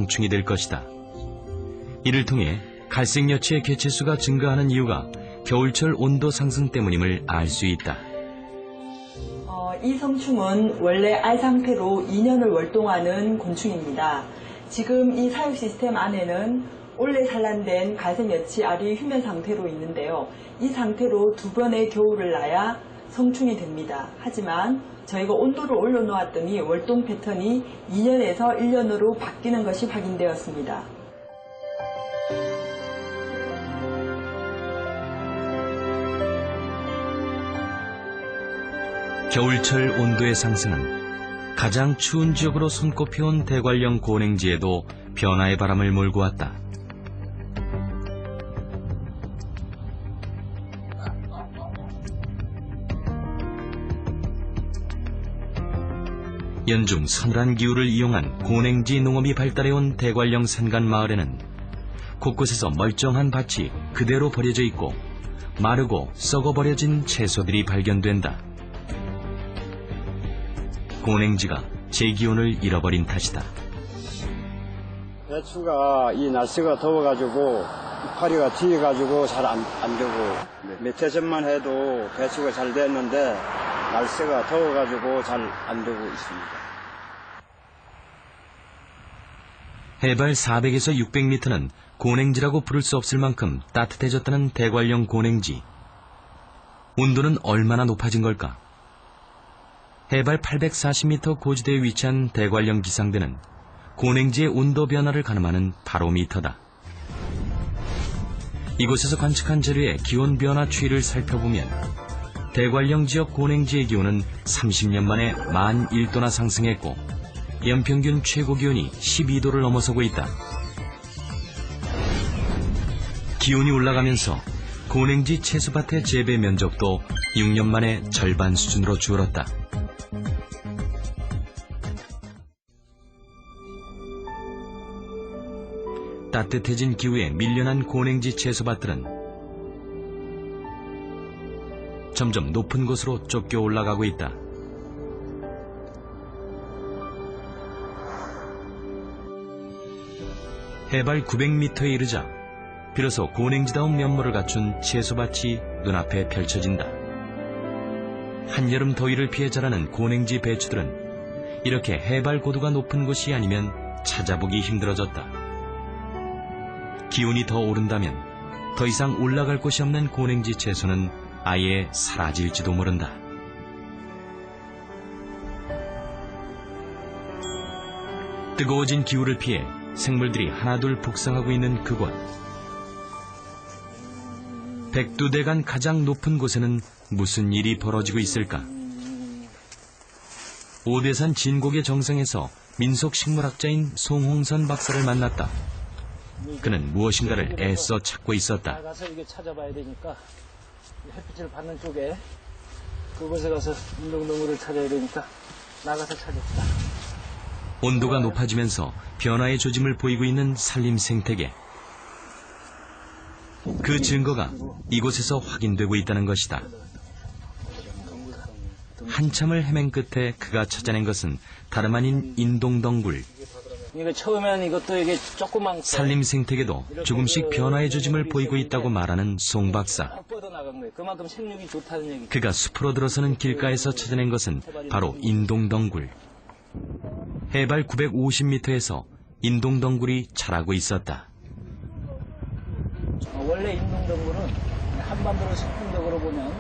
성충이 될 것이다. 이를 통해 갈색여치의 개체수가 증가하는 이유가 겨울철 온도 상승 때문임을 알 수 있다. 이 성충은 원래 알 상태로 2년을 월동하는 곤충입니다. 지금 이 사육 시스템 안에는 올해 산란된 갈색여치 알이 휴면 상태로 있는데요. 이 상태로 2번의 겨울을 나야 성충이 됩니다. 하지만 저희가 온도를 올려놓았더니 월동 패턴이 2년에서 1년으로 바뀌는 것이 확인되었습니다. 겨울철 온도의 상승은 가장 추운 지역으로 손꼽혀온 대관령 고냉지에도 변화의 바람을 몰고 왔다. 연중 서늘한 기후를 이용한 고냉지 농업이 발달해온 대관령 산간 마을에는 곳곳에서 멀쩡한 밭이 그대로 버려져 있고 마르고 썩어버려진 채소들이 발견된다. 고냉지가 제 기운을 잃어버린 탓이다. 배추가 이 날씨가 더워가지고 이파리가 튀어가지고 잘 안 되고 몇 해 전만 해도 배추가 잘 됐는데 날씨가 더워가지고 잘 안 되고 있습니다. 해발 400에서 600m는 고냉지라고 부를 수 없을 만큼 따뜻해졌다는 대관령 고냉지. 온도는 얼마나 높아진 걸까? 해발 840m 고지대에 위치한 대관령 기상대는 고냉지의 온도 변화를 가늠하는 바로미터다. 이곳에서 관측한 재료의 기온 변화 추이를 살펴보면 대관령 지역 고냉지의 기온은 30년 만에 110도나 상승했고 연평균 최고 기온이 12도를 넘어서고 있다. 기온이 올라가면서 고냉지 채소밭의 재배 면적도 6년 만에 절반 수준으로 줄었다. 따뜻해진 기후에 밀려난 고냉지 채소밭들은 점점 높은 곳으로 쫓겨 올라가고 있다. 해발 900m에 이르자 비로소 고냉지다운 면모를 갖춘 채소밭이 눈앞에 펼쳐진다. 한여름 더위를 피해 자라는 고냉지 배추들은 이렇게 해발 고도가 높은 곳이 아니면 찾아보기 힘들어졌다. 기온이 더 오른다면 더 이상 올라갈 곳이 없는 고냉지 채소는 아예 사라질지도 모른다. 뜨거워진 기후를 피해 생물들이 하나둘 북상하고 있는 그곳. 백두대간 가장 높은 곳에는 무슨 일이 벌어지고 있을까? 오대산 진곡의 정상에서 민속식물학자인 송홍선 박사를 만났다. 그는 무엇인가를 애써 찾고 있었다. 나가서 이게 찾아봐야 되니까 햇빛을 받는 쪽에 그곳에 가서 인동동물을 찾아야 되니까 나가서 찾읍시다. 온도가 높아지면서 변화의 조짐을 보이고 있는 산림 생태계. 그 증거가 이곳에서 확인되고 있다는 것이다. 한참을 헤맨 끝에 그가 찾아낸 것은 다름 아닌 인동덩굴. 이거 처음엔 이것도 이게 조그만 산림 생태계도 조금씩 변화의 조짐을 보이고 있다고 말하는 송 박사. 뻗어나간 거예요. 그만큼 생육이 좋다는 얘기. 그가 숲으로 들어서는 길가에서 찾아낸 것은 바로 인동덩굴. 해발 950m에서 인동덩굴이 자라고 있었다. 원래 인동덩굴은 한반도를 수평적으로 보면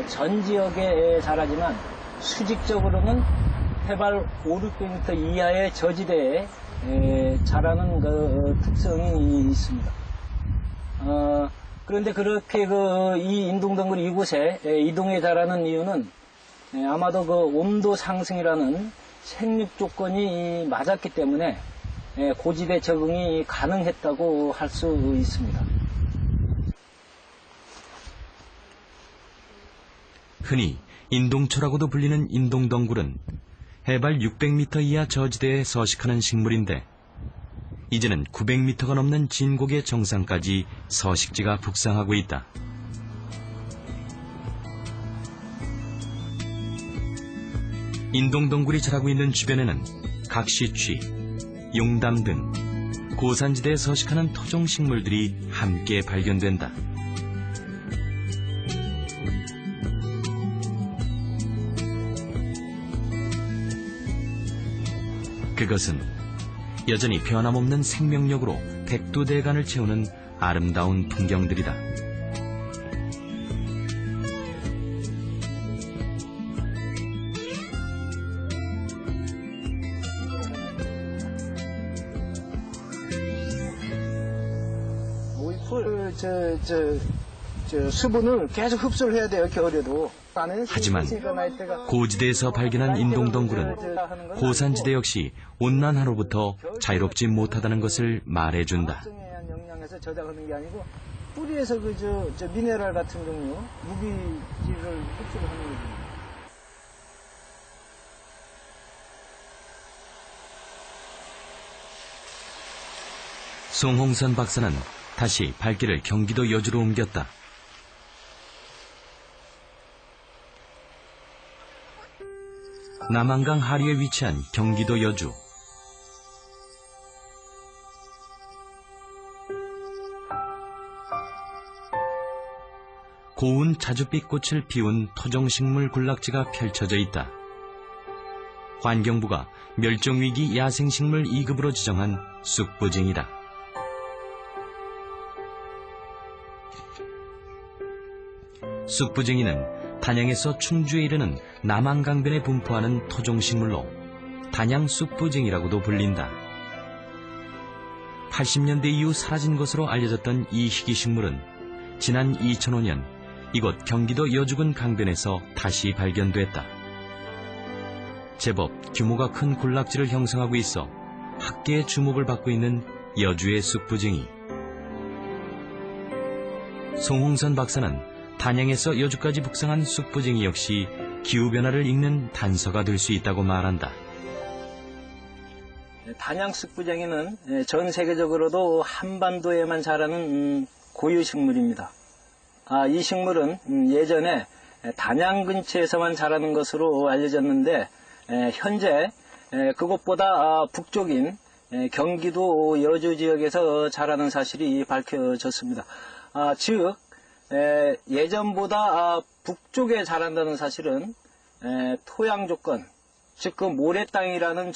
전 지역에 자라지만 수직적으로는 해발 500-600m 이하의 저지대에 자라는 그 특성이 있습니다. 그런데 그렇게 이 인동덩굴이 이곳에 이동해 자라는 이유는 아마도 그 온도 상승이라는 생육 조건이 맞았기 때문에 고지대 적응이 가능했다고 할 수 있습니다. 흔히 인동초라고도 불리는 인동덩굴은 해발 600m 이하 저지대에 서식하는 식물인데 이제는 900m가 넘는 진곡의 정상까지 서식지가 북상하고 있다. 인동덩굴이 자라고 있는 주변에는 각시취, 용담 등 고산지대에 서식하는 토종식물들이 함께 발견된다. 그것은 여전히 변함없는 생명력으로 백두대간을 채우는 아름다운 풍경들이다. 수분을 계속 흡수를 해야 돼요, 겨울에도. 하지만 고지대에서 발견한 인동덩굴은 고산지대 역시 온난화로부터 자유롭지 못하다는 것을 말해준다. 영양에서 저장하는 게 아니고 뿌리에서 미네랄 같은 종류, 무기질을 흡수를 하는 거죠. 송홍선 박사는 다시 발길을 경기도 여주로 옮겼다. 남한강 하류에 위치한 경기도 여주. 고운 자줏빛 꽃을 피운 토종식물 군락지가 펼쳐져 있다. 환경부가 멸종위기 야생식물 2급으로 지정한 쑥부쟁이다. 쑥부쟁이는 단양에서 충주에 이르는 남한강변에 분포하는 토종식물로 단양 쑥부쟁이라고도 불린다. 80년대 이후 사라진 것으로 알려졌던 이 희귀식물은 지난 2005년 이곳 경기도 여주군 강변에서 다시 발견됐다. 제법 규모가 큰 군락지를 형성하고 있어 학계의 주목을 받고 있는 여주의 쑥부쟁이. 송홍선 박사는 단양에서 여주까지 북상한 쑥부쟁이 역시 기후변화를 읽는 단서가 될 수 있다고 말한다. 단양 쑥부쟁이는 전 세계적으로도 한반도에만 자라는 고유식물입니다. 이 식물은 예전에 단양 근처에서만 자라는 것으로 알려졌는데 현재 그것보다 북쪽인 경기도 여주 지역에서 자라는 사실이 밝혀졌습니다. 즉 예전보다 북쪽에 자란다는 사실은 토양 조건, 즉 그 모래 땅이라는